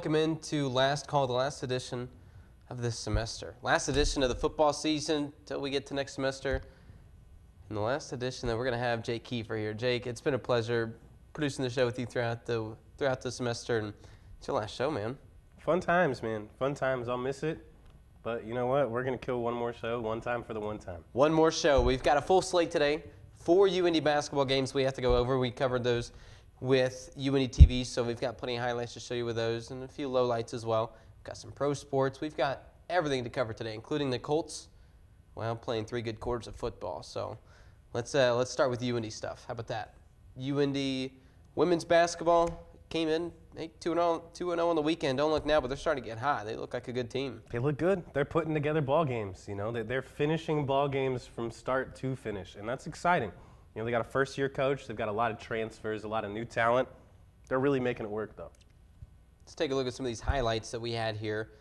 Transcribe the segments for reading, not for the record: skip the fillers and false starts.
welcome into last call, the last edition of this semester. Last edition of the football season until we get to next semester. In the last edition that we're going to have Jake Kiefer here. Jake, it's been a pleasure producing the show with you throughout the semester, and it's your last show, man. Fun times, man. Fun times. I'll miss it. But you know what? We're going to kill one more show, one time for the one time. One more show. We've got a full slate today. 4 UINDY basketball games we have to go over. We covered those with UINDY TV, so we've got plenty of highlights to show you with those and a few lowlights as well. We've got some pro sports. We've got everything to cover today, including the Colts, well, playing 3 good quarters of football. So let's start with UINDY stuff. How about that? UINDY women's basketball came in 2-0 on the weekend. Don't look now, but they're starting to get hot. They look like a good team. They look good. They're putting together ball games. You know, they're finishing ball games from start to finish, and that's exciting. You know, they got a first-year coach. They've got a lot of transfers, a lot of new talent. They're really making it work, though. Let's take a look at some of these highlights that we had here.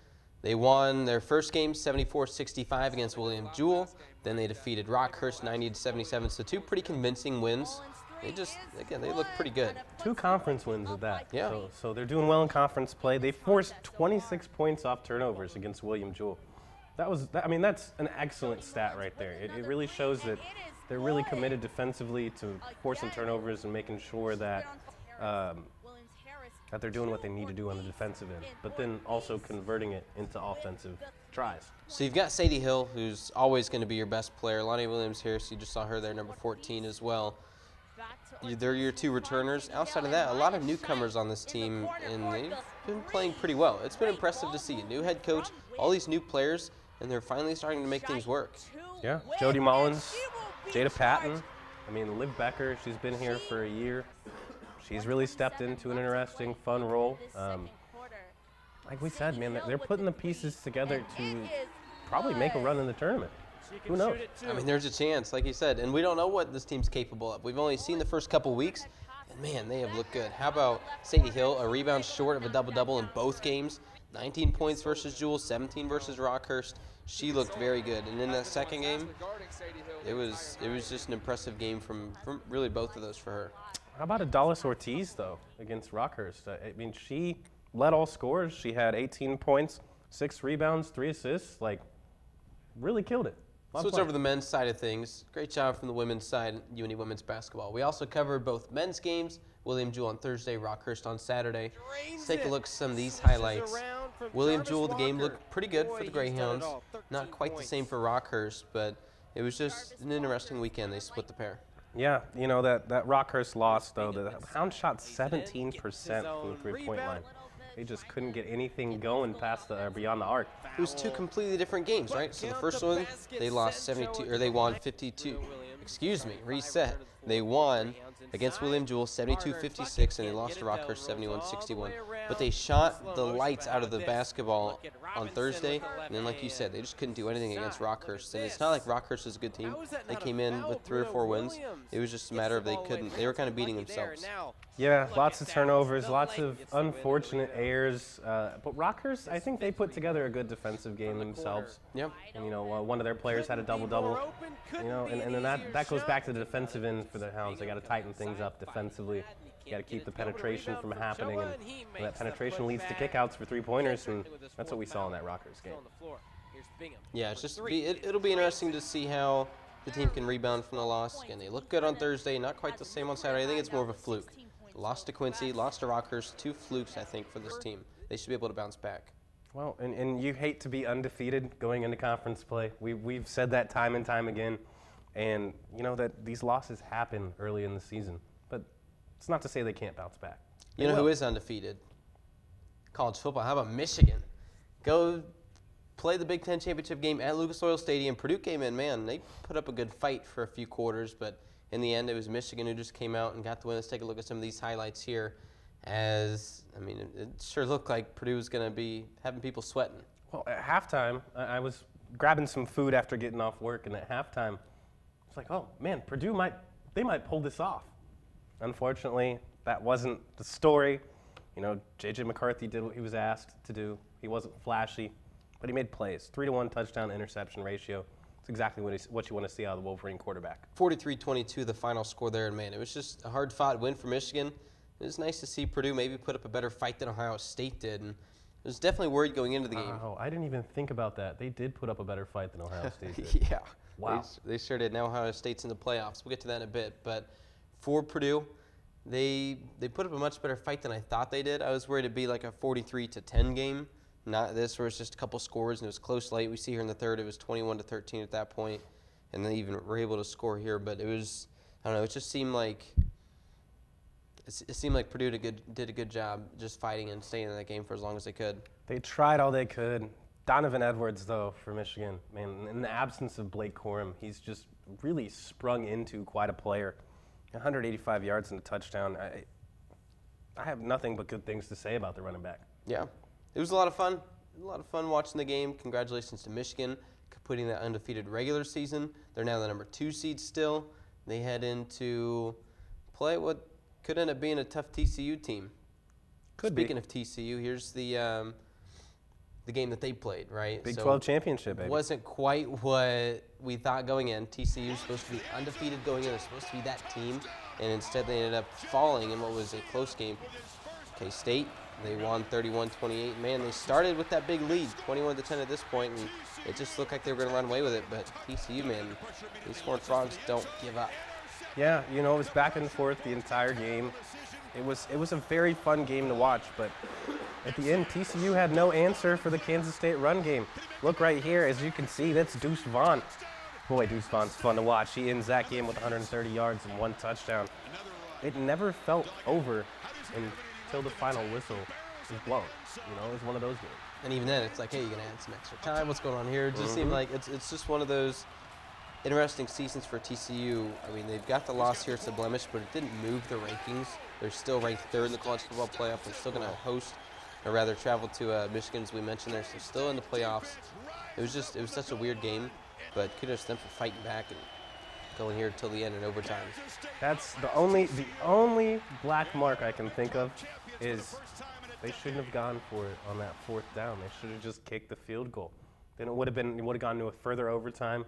They won their first game 74-65 against William Jewell. Then they defeated Rockhurst 90-77. So 2 pretty convincing wins. They look pretty good. 2 conference wins at that. Yeah. So they're doing well in conference play. They forced 26 points off turnovers against William Jewell. That's an excellent stat right there. It really shows that they're really committed defensively to forcing turnovers and making sure that that they're doing what they need to do on the defensive end, but then also converting it into offensive tries. So you've got Sadie Hill, who's always going to be your best player. Lonnie Williams-Harris, you just saw her there, number 14 as well. They're your 2 returners. Outside of that, a lot of newcomers on this team, and they've been playing pretty well. It's been impressive to see a new head coach, all these new players, and they're finally starting to make things work. Yeah, Jody Mullins, Jada Patton. Liv Becker, she's been here for a year. She's really stepped into an interesting, fun role. Like we said, man, they're putting the pieces together to probably make a run in the tournament. Who knows? There's a chance, like you said, and we don't know what this team's capable of. We've only seen the first couple weeks, and man, they have looked good. How about Sadie Hill, a rebound short of a double-double in both games? 19 points versus Jewell, 17 versus Rockhurst. She looked very good. And in that second game, it was just an impressive game from really both of those for her. How about Adalis Ortiz, though, against Rockhurst? She led all scorers. She had 18 points, 6 rebounds, 3 assists. Really killed it. So it's over the men's side of things. Great job from the women's side, UINDY women's basketball. We also covered both men's games, William Jewell on Thursday, Rockhurst on Saturday. Let's take a look at some of these highlights. William Jewell, the game looked pretty good for the Greyhounds. Not quite the same for Rockhurst, but it was just an interesting weekend. They split the pair. Yeah, that Rockhurst loss, though, the Hounds shot 17% from the three-point line. They just couldn't get anything going beyond the arc. It was 2 completely different games, right? So the first one, they won 52. Reset. They won against William Jewell 72-56, and they lost to Rockhurst 71-61. But they shot the lights out of the basketball on Thursday, and then, like you said, they just couldn't do anything against Rockhurst. And it's not like Rockhurst is a good team. They came in with 3 or 4 wins. It was just a matter of they were kind of beating themselves. Yeah, lots of turnovers, lots of unfortunate errors. But Rockhurst, I think they put together a good defensive game themselves. Yep. And, one of their players had a double-double. And then that goes back to the defensive end for the Hounds. They got to tighten things up defensively. You got to keep the penetration from happening, and that penetration leads to kickouts for 3-pointers, and that's what we saw in that Rockhurst game. Yeah, it'll be interesting to see how the team can rebound from the loss. Again, they look good on Thursday, not quite the same on Saturday. I think it's more of a fluke. Lost to Quincy, lost to Rockhurst, 2 flukes, I think, for this team. They should be able to bounce back. Well, and you hate to be undefeated going into conference play. We've said that time and time again, and that these losses happen early in the season. But it's not to say they can't bounce back. You know who is undefeated? College football. How about Michigan? Go play the Big Ten championship game at Lucas Oil Stadium. Purdue came in, man, they put up a good fight for a few quarters, but in the end, it was Michigan who just came out and got the win. Let's take a look at some of these highlights here. It sure looked like Purdue was going to be having people sweating. Well, at halftime, I was grabbing some food after getting off work, and at halftime, it's like, oh man, Purdue might pull this off. Unfortunately, that wasn't the story. J.J. McCarthy did what he was asked to do. He wasn't flashy, but he made plays. 3-to-1 touchdown interception ratio. It's exactly what you want to see out of the Wolverine quarterback. 43-22, the final score there, and man, it was just a hard-fought win for Michigan. It was nice to see Purdue maybe put up a better fight than Ohio State did, and was definitely worried going into the game. Oh, I didn't even think about that. They did put up a better fight than Ohio State did. Yeah. Wow. They sure did. Now Ohio State's in the playoffs. We'll get to that in a bit. But for Purdue, they put up a much better fight than I thought they did. I was worried it'd be like a 43-10 game. Not this, where it's just a couple scores and it was close late. We see here in the third, it was 21-13 at that point, and they even were able to score here. But it was, I don't know, it just seemed like Purdue did a good job just fighting and staying in that game for as long as they could. They tried all they could. Donovan Edwards, though, for Michigan, man, in the absence of Blake Corum, he's just really sprung into quite a player. 185 yards and a touchdown. I have nothing but good things to say about the running back. Yeah, it was a lot of fun. A lot of fun watching the game. Congratulations to Michigan completing that undefeated regular season. They're now the number 2 seed still. They head into play what could end up being a tough TCU team. Speaking of TCU, here's the game that they played, right? Big 12 championship, baby. Wasn't quite what we thought going in. TCU was supposed to be undefeated going in. They're supposed to be that team, and instead they ended up falling in what was a close game. K-State, they won 31-28. Man, they started with that big lead, 21-10 at this point, and it just looked like they were going to run away with it. But TCU, man, these Horned Frogs don't give up. Yeah, you know, it was back and forth the entire game. It was a very fun game to watch, but at the end, TCU had no answer for the Kansas State run game. Look right here, as you can see, that's Deuce Vaughn. Boy, Deuce Vaughn's fun to watch. He ends that game with 130 yards and 1 touchdown. It never felt over until the final whistle was blown. You know, it was one of those games. And even then, it's like, hey, you're going to add some extra time. What's going on here? It just seemed like it's just one of those interesting seasons for TCU. I mean, they've got the loss here. It's a blemish, but it didn't move the rankings. They're still ranked 3rd in the college football playoff. They're still going to host, or rather travel to Michigan, as we mentioned there. So still in the playoffs. It was such a weird game, but kudos to them for fighting back and going here till the end in overtime. That's the only black mark I can think of is they shouldn't have gone for it on that 4th down. They should have just kicked the field goal. Then it would have gone to a further overtime.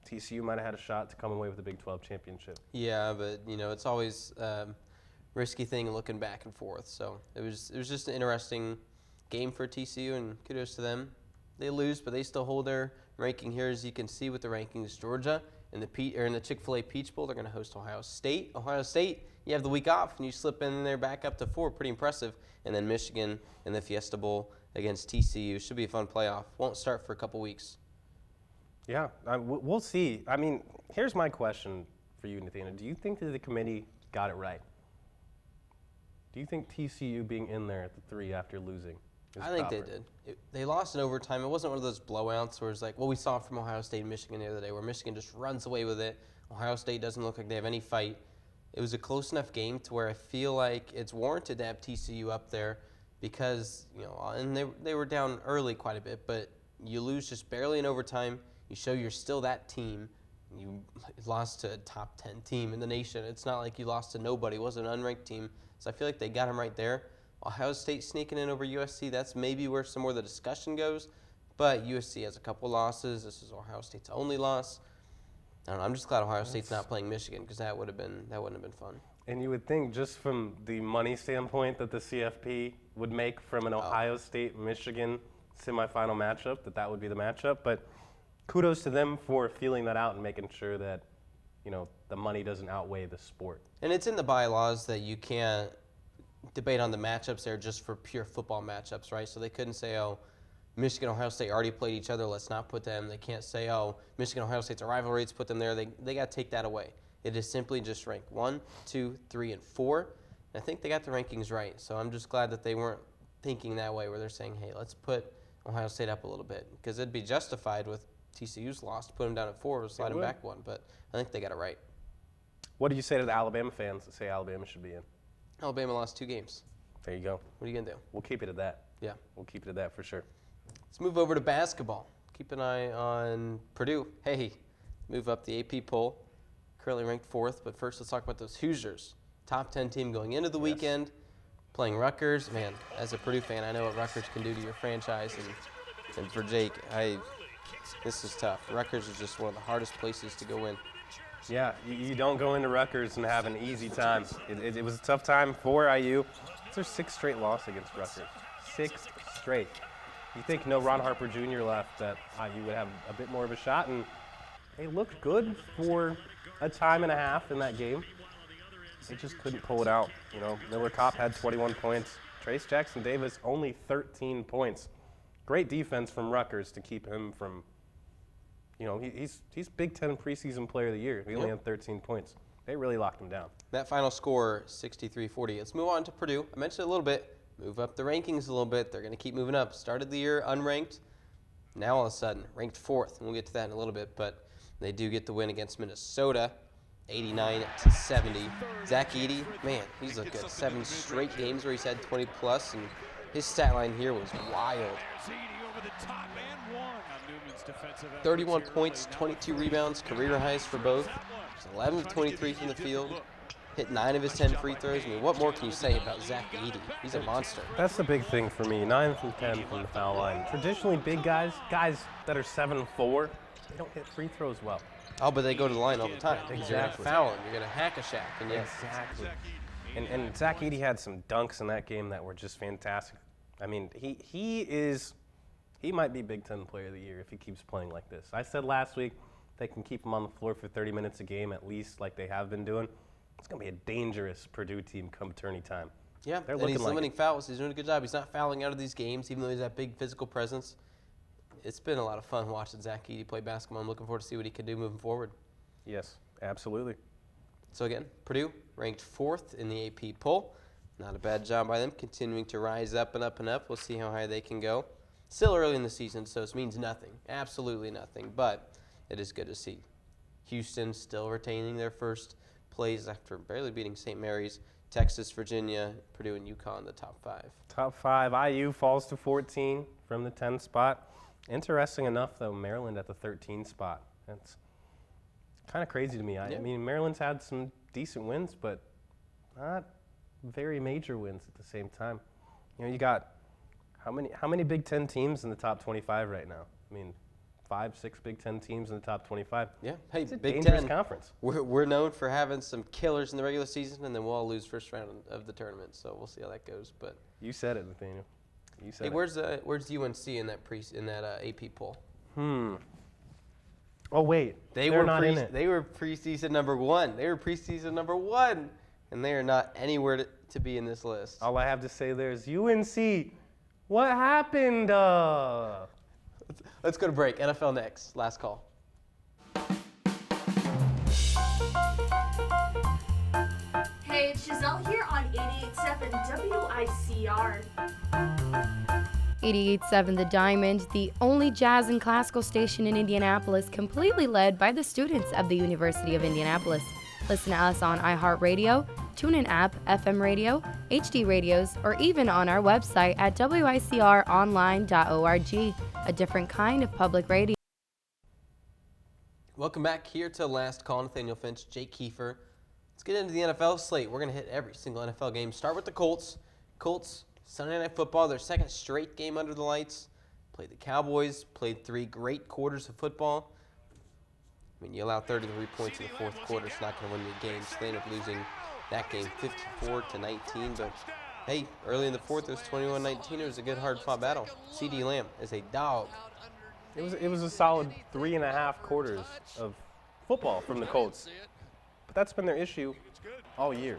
TCU might have had a shot to come away with the Big 12 championship. Yeah, but you know, it's always risky thing looking back and forth. So it was just an interesting game for TCU, and kudos to them. They lose, but they still hold their ranking here, as you can see with the rankings. Georgia in the Chick-fil-A Peach Bowl, they're going to host Ohio State. Ohio State, you have the week off, and you slip in there back up to 4. Pretty impressive. And then Michigan in the Fiesta Bowl against TCU. Should be a fun playoff. Won't start for a couple weeks. Yeah, we'll see. I mean, here's my question for you, Nathaniel. Do you think that the committee got it right? Do you think TCU being in there at the 3 after losing is I think proper? they did. They lost in overtime. It wasn't one of those blowouts where it's like, well, we saw from Ohio State and Michigan the other day, where Michigan just runs away with it. Ohio State doesn't look like they have any fight. It was a close enough game to where I feel like it's warranted to have TCU up there because, you know, and they were down early quite a bit, but you lose just barely in overtime. You show you're still that team. You lost to a top 10 team in the nation. It's not like you lost to nobody. It wasn't an unranked team. So I feel like they got them right there. Ohio State sneaking in over USC, that's maybe where some more of the discussion goes. But USC has a couple losses. This is Ohio State's only loss. I don't know. I'm just glad Ohio State's not playing Michigan, because that wouldn't have been fun. And you would think, just from the money standpoint that the CFP would make from an Ohio State-Michigan semifinal matchup, that would be the matchup. But kudos to them for feeling that out and making sure that, you know, the money doesn't outweigh the sport. And it's in the bylaws that you can't debate on the matchups there just for pure football matchups, right? So they couldn't say, oh, Michigan Ohio State already played each other, let's not put them. They can't say, oh, Michigan Ohio State's a rivalry, let's put them there. They got to take that away. It is simply just rank 1, 2, 3, and 4. And I think they got the rankings right. So I'm just glad that they weren't thinking that way, where they're saying, hey, let's put Ohio State up a little bit, because it'd be justified with TCU's loss to put them down at 4 or slide them back 1. But I think they got it right. What do you say to the Alabama fans that say Alabama should be in? Alabama lost 2 games. There you go. What are you going to do? We'll keep it at that. Yeah. We'll keep it at that for sure. Let's move over to basketball. Keep an eye on Purdue. Hey, move up the AP poll. Currently ranked 4th, but first let's talk about those Hoosiers. Top 10 team going into the weekend, playing Rutgers. Man, as a Purdue fan, I know what Rutgers can do to your franchise. And for Jake, this is tough. Rutgers is just one of the hardest places to go in. Yeah, you don't go into Rutgers and have an easy time. It was a tough time for IU. It's their 6th straight loss against Rutgers. 6th straight. You think no Ron Harper Jr. left, that IU would have a bit more of a shot, and they looked good for a time and a half in that game. They just couldn't pull it out. You know, Miller Kopp had 21 points. Trace Jackson Davis only 13 points. Great defense from Rutgers to keep him from, you know, he's Big Ten preseason player of the year. He only had 13 points. They really locked him down. That final score, 63-40. Let's move on to Purdue. I mentioned it a little bit. Move up the rankings a little bit. They're going to keep moving up. Started the year unranked. Now all of a sudden, ranked 4th. And we'll get to that in a little bit. But they do get the win against Minnesota, 89-70. Zach Edey, man, he's looked good. 7 straight games where he's had 20+, and his stat line here was wild. 31 points, 22 rebounds, career highs for both. 11 of 23 from the field. Hit 9 of his 10 free throws. I mean, what more can you say about Zach Edey? He's a monster. That's the big thing for me. 9 from 10 from the foul line. Traditionally, big guys that are 7'4", they don't hit free throws well. Oh, but they go to the line all the time. Exactly. You're going to foul him. You're going to hack a shack. And yes. Exactly. And Zach Edey had some dunks in that game that were just fantastic. I mean, he might be Big Ten Player of the Year if he keeps playing like this. I said last week they can keep him on the floor for 30 minutes a game at least, like they have been doing. It's going to be a dangerous Purdue team come tourney time. Yeah, and he's limiting fouls. He's doing a good job. He's not fouling out of these games, even though he's that big physical presence. It's been a lot of fun watching Zach Edey play basketball. I'm looking forward to see what he can do moving forward. Yes, absolutely. So again, Purdue ranked 4th in the AP poll. Not a bad job by them, continuing to rise up and up and up. We'll see how high they can go. Still early in the season, so this means nothing, absolutely nothing, but it is good to see. Houston still retaining their first place after barely beating St. Mary's. Texas, Virginia, Purdue, and UConn, the top 5. Top 5. IU falls to 14 from the 10 spot. Interesting enough, though, Maryland at the 13 spot. That's kind of crazy to me. I mean, Maryland's had some decent wins, but not very major wins at the same time. You know, you got how many Big Ten teams in the top 25 right now? I mean, 5, 6 Big Ten teams in the top 25. Yeah, hey, it's a Big dangerous Ten conference. We're known for having some killers in the regular season, and then we'll all lose first round of the tournament. So we'll see how that goes. But you said it, Nathaniel. You said hey, it. where's UNC in that AP poll? Oh wait, they're not in it. They were preseason number 1. They were preseason number 1, and they are not anywhere to be in this list. All I have to say there is UNC. What happened? Let's go to break. NFL next. Last call. Hey, it's Giselle here on 88.7 WICR. 88.7 The Diamond, the only jazz and classical station in Indianapolis, completely led by the students of the University of Indianapolis. Listen to us on iHeartRadio, TuneIn app, FM radio, HD radios, or even on our website at wicronline.org, a different kind of public radio. Welcome back here to Last Call. Nathaniel Finch, Jake Kiefer. Let's get into the NFL slate. We're going to hit every single NFL game. Start with the Colts. Colts, Sunday Night Football, their second straight game under the lights. Played the Cowboys, played 3 great quarters of football. I mean, you allow 33 points in the fourth quarter, it's not going to win the game. So they end up losing that game 54-19. But, hey, early in the fourth, it was 21-19. It was a good, hard-fought battle. CeeDee Lamb is a dog. It was a solid 3.5 quarters of football from the Colts. But that's been their issue all year.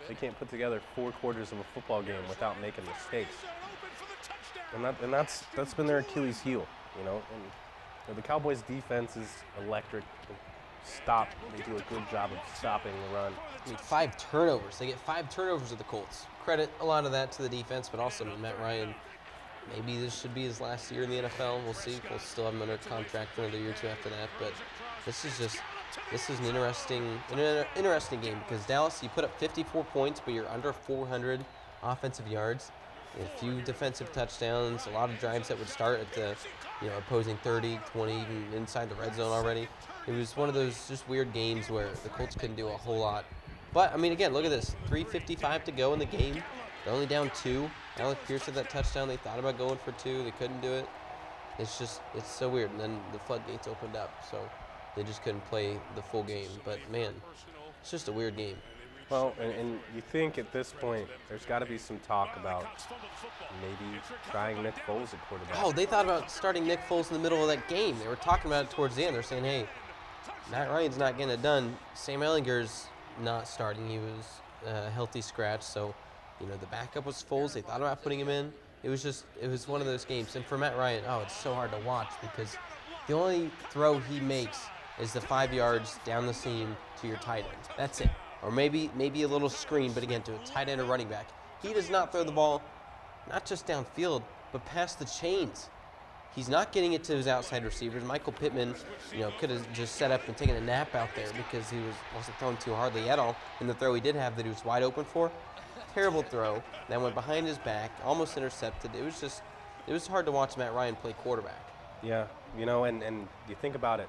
They can't put together 4 quarters of a football game without making mistakes. And that's been their Achilles heel, you know. And the Cowboys' defense is electric. They do a good job of stopping the run. I mean, 5 turnovers. They get 5 turnovers of the Colts. Credit a lot of that to the defense, but also Matt Ryan. Maybe this should be his last year in the NFL. We'll see. We'll still have him under contract for another year or 2 after that. But this is an interesting game because Dallas, you put up 54 points, but you're under 400 offensive yards. A few defensive touchdowns, a lot of drives that would start at the opposing 30, 20, even inside the red zone already. It was one of those just weird games where the Colts couldn't do a whole lot. But, I mean, again, look at this. 3:55 to go in the game. They're only down 2. Alec Pierce had that touchdown. They thought about going for 2. They couldn't do it. It's so weird. And then the floodgates opened up, so they just couldn't play the full game. But, man, it's just a weird game. Well, and you think at this point there's got to be some talk about maybe trying Nick Foles at quarterback. Oh, they thought about starting Nick Foles in the middle of that game. They were talking about it towards the end. They're saying, hey, Matt Ryan's not getting it done. Sam Ehlinger's not starting. He was a healthy scratch. So, the backup was Foles. They thought about putting him in. It was one of those games. And for Matt Ryan, it's so hard to watch because the only throw he makes is the 5 yards down the seam to your tight end. That's it. Or maybe a little screen, but again, to a tight end or running back. He does not throw the ball, not just downfield, but past the chains. He's not getting it to his outside receivers. Michael Pittman, could have just set up and taken a nap out there because he wasn't throwing too hardly at all. And the throw he did have that he was wide open for, terrible throw that went behind his back, almost intercepted. It was hard to watch Matt Ryan play quarterback. Yeah, and you think about it.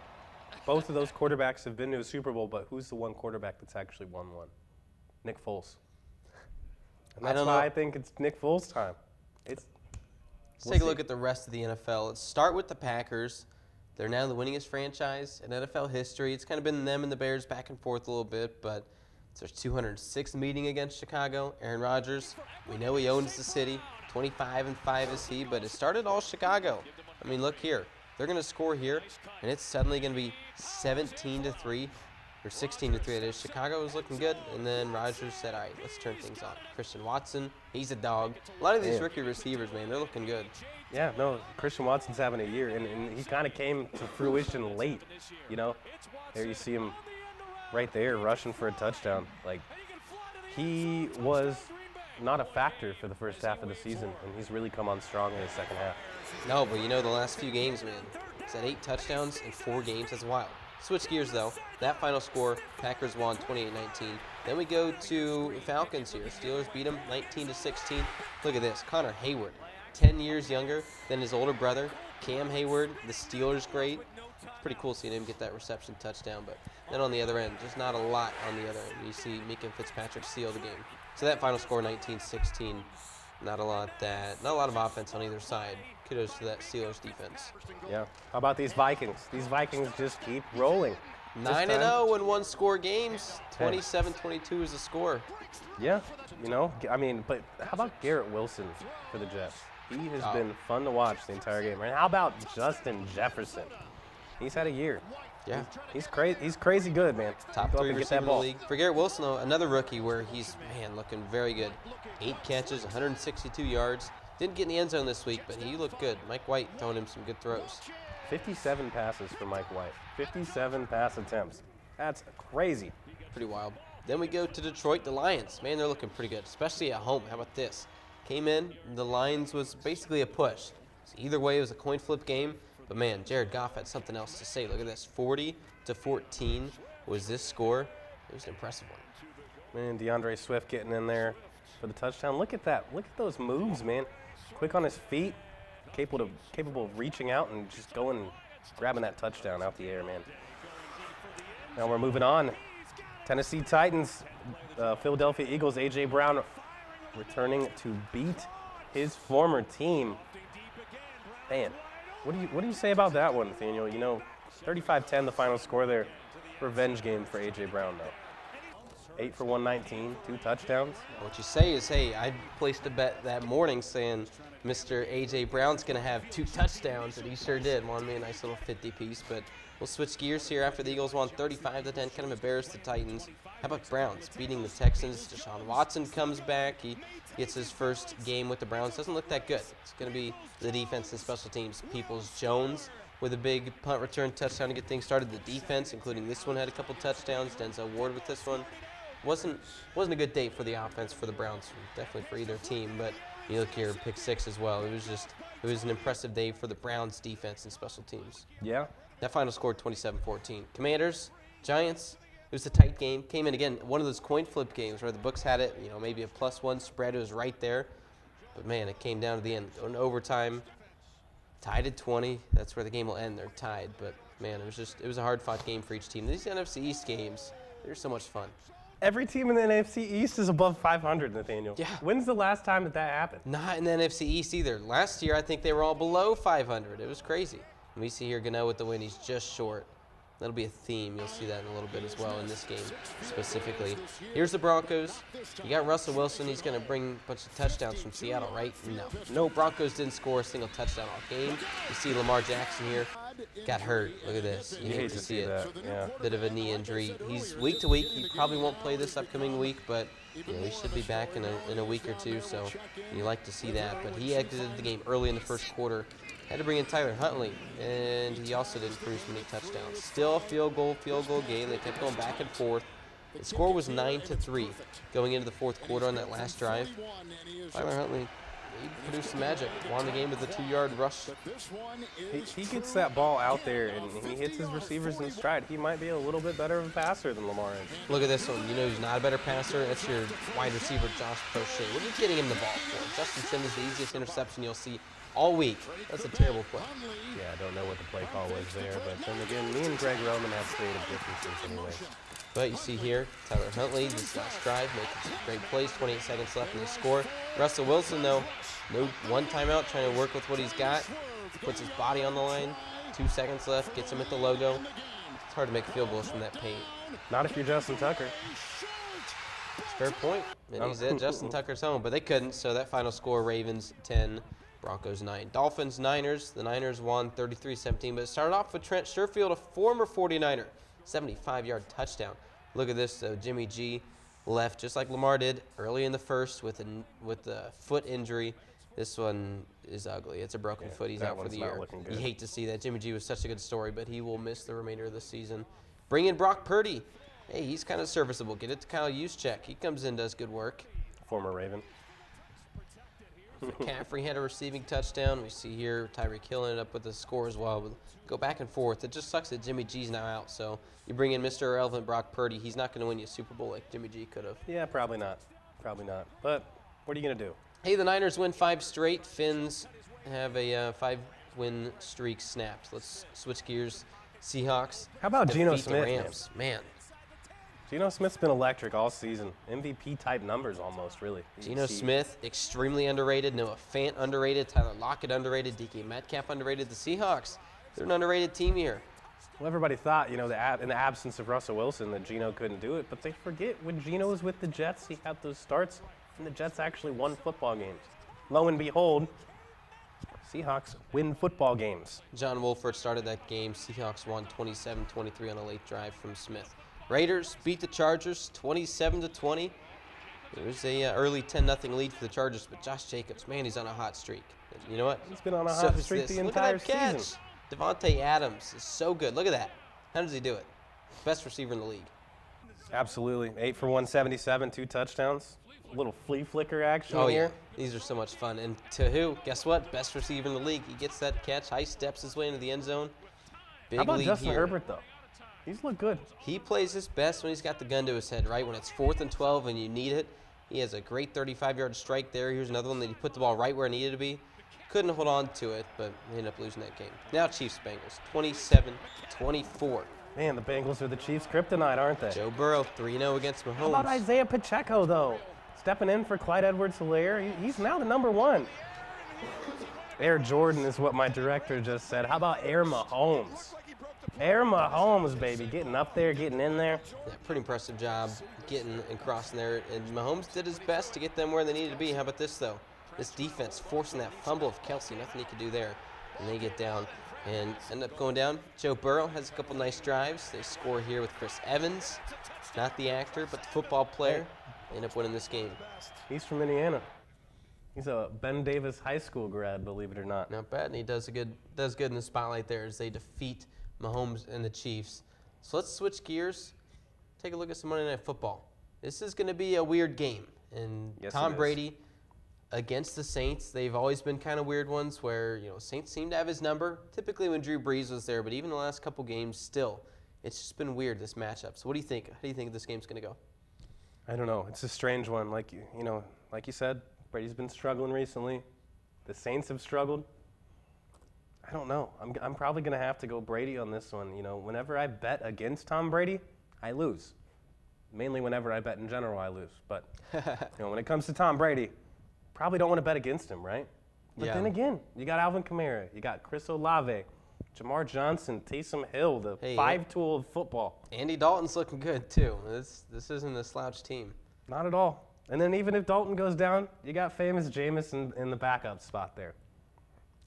Both of those quarterbacks have been to a Super Bowl, but who's the one quarterback that's actually won one? Nick Foles. And that's why I think it's Nick Foles' time. Let's take a look at the rest of the NFL. Let's start with the Packers. They're now the winningest franchise in NFL history. It's kind of been them and the Bears back and forth a little bit, but it's their 206th meeting against Chicago. Aaron Rodgers, we know he owns the city. 25-5 is he, but it started all Chicago. I mean, look here. They're going to score here, and it's suddenly going to be 17-3, or 16-3 it is. Chicago was looking good, and then Rodgers said, all right, let's turn things on. Christian Watson, he's a dog. A lot of these rookie receivers, man, they're looking good. Yeah, no, Christian Watson's having a year, and he kind of came to fruition late, There you see him right there rushing for a touchdown. Like, he was not a factor for the first half of the season, and he's really come on strong in the second half. No, but the last few games, man, he's had 8 touchdowns in 4 games. That's wild. Switch gears, though. That final score, Packers won 28-19. Then we go to Falcons here. Steelers beat them 19-16. Look at this. Connor Hayward, 10 years younger than his older brother. Cam Hayward, the Steelers great. Pretty cool seeing him get that reception touchdown. But then on the other end, just not a lot on the other end. You see Mika Fitzpatrick seal the game. So that final score, 19-16. Not a lot of offense on either side. Kudos to that Steelers defense. Yeah. How about these Vikings? These Vikings just keep rolling. 9-0 in one-score games. 27-22 is the score. Yeah. But how about Garrett Wilson for the Jets? He has been fun to watch the entire game. Right? How about Justin Jefferson? He's had a year. Yeah. He's crazy good, man. Top 3 receiver in the league. For Garrett Wilson, though, another rookie where he's, looking very good. 8 catches, 162 yards. Didn't get in the end zone this week, but he looked good. Mike White throwing him some good throws. 57 passes for Mike White. 57 pass attempts. That's crazy. Pretty wild. Then we go to Detroit, the Lions. Man, they're looking pretty good, especially at home. How about this? Came in, the Lions was basically a push. So either way, it was a coin flip game. But man, Jared Goff had something else to say. Look at this, 40-14 was this score. It was an impressive one. Man, DeAndre Swift getting in there for the touchdown. Look at that. Look at those moves, man. Quick on his feet, capable of reaching out and just going and grabbing that touchdown out the air, man. Now we're moving on. Tennessee Titans, Philadelphia Eagles, A.J. Brown returning to beat his former team. Man, what do you say about that one, Nathaniel? 35-10 the final score there. Revenge game for A.J. Brown, though. 8 for 119, 2 touchdowns. What you say is, hey, I placed a bet that morning saying Mr. A.J. Brown's going to have 2 touchdowns, and he sure did. Won me a nice little 50-piece, but we'll switch gears here after the Eagles won 35-10, kind of embarrassed the Titans. How about Browns beating the Texans? Deshaun Watson comes back. He gets his first game with the Browns. Doesn't look that good. It's going to be the defense and special teams. Peoples-Jones with a big punt return touchdown to get things started. The defense, including this one, had a couple touchdowns. Denzel Ward with this one. Wasn't a good day for the offense for the Browns, definitely for either team. But you look here, pick 6 as well. It was an impressive day for the Browns defense and special teams. Yeah. That final scored 27-14. Commanders, Giants. It was a tight game. Came in again, one of those coin flip games where the books had it, maybe a +1 spread. It was right there. But man, it came down to the end. In overtime, tied at 20. That's where the game will end. They're tied. But man, it was a hard-fought game for each team. These NFC East games, they're so much fun. Every team in the NFC East is above 500, Nathaniel. Yeah. When's the last time that happened? Not in the NFC East either. Last year, I think they were all below 500. It was crazy. And we see here Gano with the win. He's just short. That'll be a theme. You'll see that in a little bit as well in this game specifically. Here's the Broncos. You got Russell Wilson. He's going to bring a bunch of touchdowns from Seattle, right? No. Broncos didn't score a single touchdown all game. You see Lamar Jackson here got hurt. Look at this. You hate to see it. that. Yeah. Bit of a knee injury. He's week to week. He probably won't play this upcoming week, but he should be back in a week or two. So you like to see that. But he exited the game early in the first quarter. Had to bring in Tyler Huntley, and he also didn't produce many touchdowns. Still a field goal game. They kept going back and forth. The score was 9-3 going into the fourth quarter on that last drive. Tyler Huntley, he produced some magic. Won the game with a 2-yard rush. He gets that ball out there, and he hits his receivers in stride. He might be a little bit better of a passer than Lamar is. Look at this one. You know who's not a better passer? That's your wide receiver, Josh Prochet. What are you getting him the ball for? Justin Simmons, the easiest interception you'll see all week. That's a terrible play. Yeah, I don't know what the play call was there, but then again, me and Greg Roman have creative differences anyway. But you see here, Tyler Huntley, this last drive, making some great plays, 28 seconds left in the score. Russell Wilson, though, no one timeout, trying to work with what he's got. Puts his body on the line, 2 seconds left, gets him at the logo. It's hard to make field goals from that paint. Not if you're Justin Tucker. It's a fair point. And he's at Justin Tucker's home, but they couldn't, so that final score, Ravens 10, Broncos 9. Dolphins, Niners. The Niners won 33-17, but it started off with Trent Sherfield, a former 49er, 75-yard touchdown. Look at this, though. Jimmy G left just like Lamar did early in the first with a foot injury. This one is ugly. It's a broken foot. He's out for the year. You hate to see that. Jimmy G was such a good story, but he will miss the remainder of the season. Bring in Brock Purdy. Hey, he's kind of serviceable. Get it to Kyle Juszczyk. He comes in, does good work. Former Raven. McCaffrey had a receiving touchdown. We see here Tyreek Hill ended up with the score as well. We'll go back and forth. It just sucks that Jimmy G's now out. So you bring in Mr. Irrelevant Brock Purdy. He's not going to win you a Super Bowl like Jimmy G could have. Yeah, probably not. Probably not. But what are you going to do? Hey, the Niners win 5 straight. Finns have a 5-win streak snapped. Let's switch gears. Seahawks. How about Geno defeat the Smith? Rams. Man. Geno Smith's been electric all season. MVP-type numbers almost, really. Geno Smith, extremely underrated. Noah Fant, underrated. Tyler Lockett, underrated. DK Metcalf, underrated. The Seahawks, they're an underrated team here. Well, everybody thought, in the absence of Russell Wilson, that Geno couldn't do it. But they forget when Geno was with the Jets, he had those starts, and the Jets actually won football games. Lo and behold, Seahawks win football games. John Wolford started that game. Seahawks won 27-23 on a late drive from Smith. Raiders beat the Chargers 27-20. It was a early 10-0 lead for the Chargers, but Josh Jacobs, man, he's on a hot streak. You know what? He's been on a hot streak the entire season. Devontae Adams is so good. Look at that. How does he do it? Best receiver in the league. Absolutely. 8 for 177, 2 touchdowns. A little flea flicker action here. Yeah. These are so much fun. And to who? Guess what? Best receiver in the league. He gets that catch. High steps his way into the end zone. Big How about lead Justin here. Herbert, though? He's looked good. He plays his best when he's got the gun to his head, right? When it's 4th and 12 and you need it. He has a great 35-yard strike there. Here's another one that he put the ball right where it needed to be. Couldn't hold on to it, but they ended up losing that game. Now Chiefs-Bengals, 27-24. Man, the Bengals are the Chiefs' kryptonite, aren't they? Joe Burrow, 3-0 against Mahomes. How about Isaiah Pacheco, though? Stepping in for Clyde Edwards-Helaire. He's now the number 1. Air Jordan is what my director just said. How about Air Mahomes? Air Mahomes, baby, getting up there, getting in there. Yeah, pretty impressive job getting and crossing there. And Mahomes did his best to get them where they needed to be. How about this, though? This defense forcing that fumble of Kelsey. Nothing he could do there. And they get down and end up going down. Joe Burrow has a couple nice drives. They score here with Chris Evans. Not the actor, but the football player. They end up winning this game. He's from Indiana. He's a Ben Davis High School grad, believe it or not. Not bad, and he does good in the spotlight there as they defeat Mahomes and the Chiefs. So let's switch gears. Take a look at some Monday Night Football. This is going to be a weird game. And Yes, Tom it is. Brady against the Saints. They've always been kind of weird ones where, Saints seem to have his number, typically when Drew Brees was there, but even the last couple games still, it's just been weird, this matchup. So what do you think? How do you think this game's going to go? I don't know. It's a strange one. Like you said, Brady's been struggling recently. The Saints have struggled. I don't know. I'm probably going to have to go Brady on this one. Whenever I bet against Tom Brady, I lose. Mainly whenever I bet in general, I lose. But when it comes to Tom Brady, probably don't want to bet against him, right? But Yeah. then again, you got Alvin Kamara, you got Chris Olave, Jamar Johnson, Taysom Hill, the Hey, five-tool of football. Andy Dalton's looking good too. This isn't a slouch team. Not at all. And then even if Dalton goes down, you got famous Jameis in the backup spot there.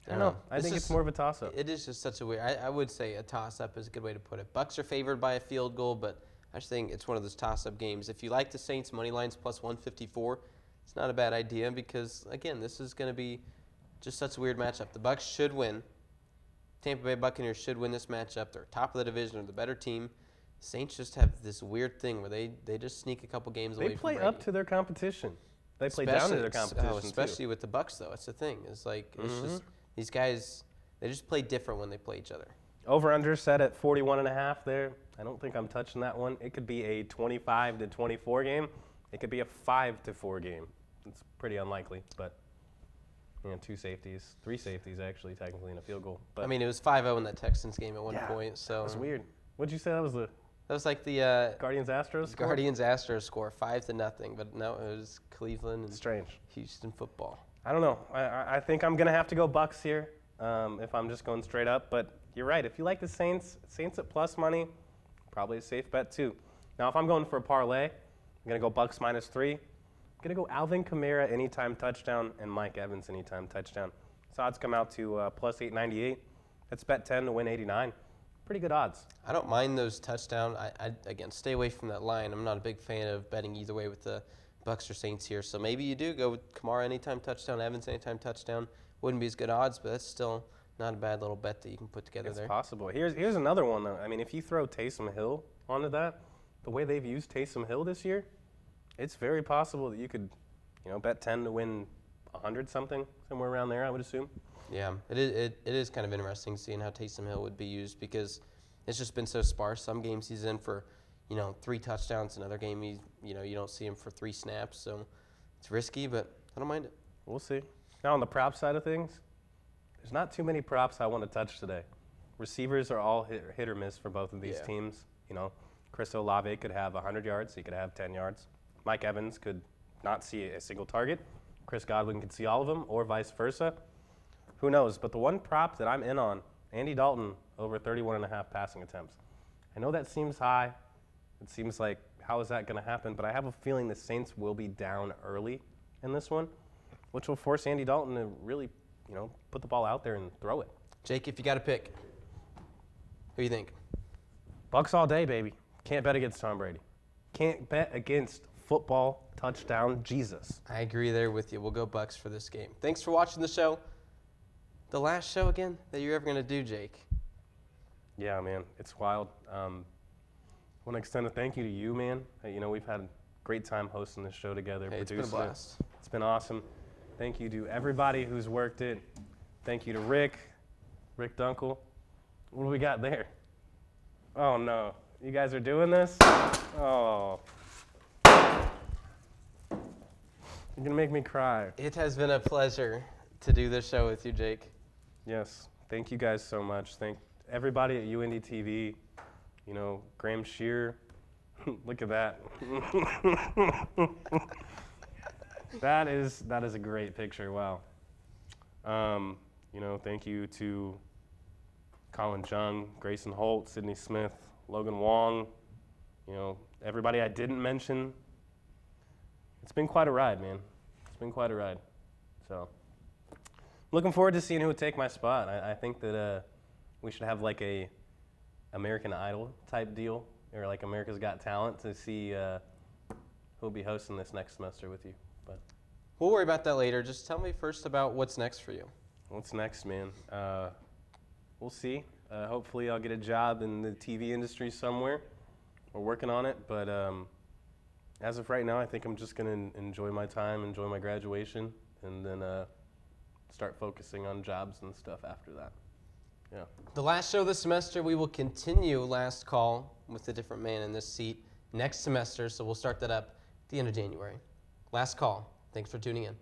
I don't know. I think it's more of a toss-up. It is just such a weird. I would say a toss-up is a good way to put it. Bucks are favored by a field goal, but I just think it's one of those toss-up games. If you like the Saints money lines plus 154, it's not a bad idea because again, this is going to be just such a weird matchup. The Bucks should win. Tampa Bay Buccaneers should win this matchup. They're top of the division, they're the better team. Saints just have this weird thing where they just sneak a couple games away They from play Brady. up to their competition. They play down to their competition especially too. with the Bucks though. That's the thing. It's like it's just these guys. They just play different when they play each other. Over/under set at 41.5 there. I don't think I'm touching that one. It could be a 25-24 game. It could be a 5-4 game. It's pretty unlikely, but three safeties actually, technically, in a field goal. But I mean, it was 5-0 in that Texans game at one point. So that was weird. What'd you say that was the that was like the Guardians-Astros score? Guardians-Astros score 5-0, but no, it was Cleveland and Strange. Houston football. I don't know. I think I'm going to have to go Bucks here if I'm just going straight up. But you're right. If you like the Saints at plus money, probably a safe bet too. Now, if I'm going for a parlay, I'm going to go Bucks -3. I'm going to go Alvin Kamara anytime touchdown and Mike Evans anytime touchdown. So odds come out to plus 898. That's bet 10 to win 89. Pretty good odds. I don't mind those touchdowns. Again, stay away from that line. I'm not a big fan of betting either way with the Bucks or Saints here. So maybe you do go with Kamara anytime touchdown, Evans anytime touchdown. Wouldn't be as good odds, but that's still not a bad little bet that you can put together there. It's possible. Here's another one, though. I mean, if you throw Taysom Hill onto that, the way they've used Taysom Hill this year, it's very possible that you could, bet 10 to win 100-something, somewhere around there, I would assume. Yeah, it is kind of interesting seeing how Taysom Hill would be used because it's just been so sparse. Some games he's in for, 3 touchdowns. Another game you don't see him for 3 snaps. So it's risky, but I don't mind it. We'll see. Now on the prop side of things, there's not too many props I want to touch today. Receivers are all hit or miss for both of these teams. Chris Olave could have 100 yards. He could have 10 yards. Mike Evans could not see a single target. Chris Godwin could see all of them, or vice versa. Who knows? But the one prop that I'm in on, Andy Dalton over 31.5 passing attempts. I know that seems high. It seems like, how is that going to happen? But I have a feeling the Saints will be down early in this one, which will force Andy Dalton to really, put the ball out there and throw it. Jake, if you got to pick, who do you think? Bucks all day, baby. Can't bet against Tom Brady. Can't bet against football touchdown Jesus. I agree there with you. We'll go Bucks for this game. Thanks for watching the show. The last show again that you're ever going to do, Jake. Yeah, man, it's wild. I want to extend a thank you to you, man. We've had a great time hosting this show together. Hey, it's been a blast. It's been awesome. Thank you to everybody who's worked it. Thank you to Rick Dunkel. What do we got there? Oh, no. You guys are doing this? Oh. You're going to make me cry. It has been a pleasure to do this show with you, Jake. Yes. Thank you guys so much. Thank everybody at UINDY TV. Graham Shear. Look at that. That is a great picture. Wow. Thank you to Colin Jung, Grayson Holt, Sydney Smith, Logan Wong. Everybody I didn't mention. It's been quite a ride, man. It's been quite a ride. So, looking forward to seeing who would take my spot. I think that we should have like a American Idol type deal, or like America's Got Talent, to see who'll be hosting this next semester with you. But we'll worry about that later. Just tell me first about what's next for you. What's next, man? We'll see. Hopefully I'll get a job in the TV industry somewhere. We're working on it, but as of right now, I think I'm just going to enjoy my time, enjoy my graduation, and then start focusing on jobs and stuff after that. Yeah. The last show this semester, we will continue Last Call with a different man in this seat next semester, so we'll start that up at the end of January. Last Call. Thanks for tuning in.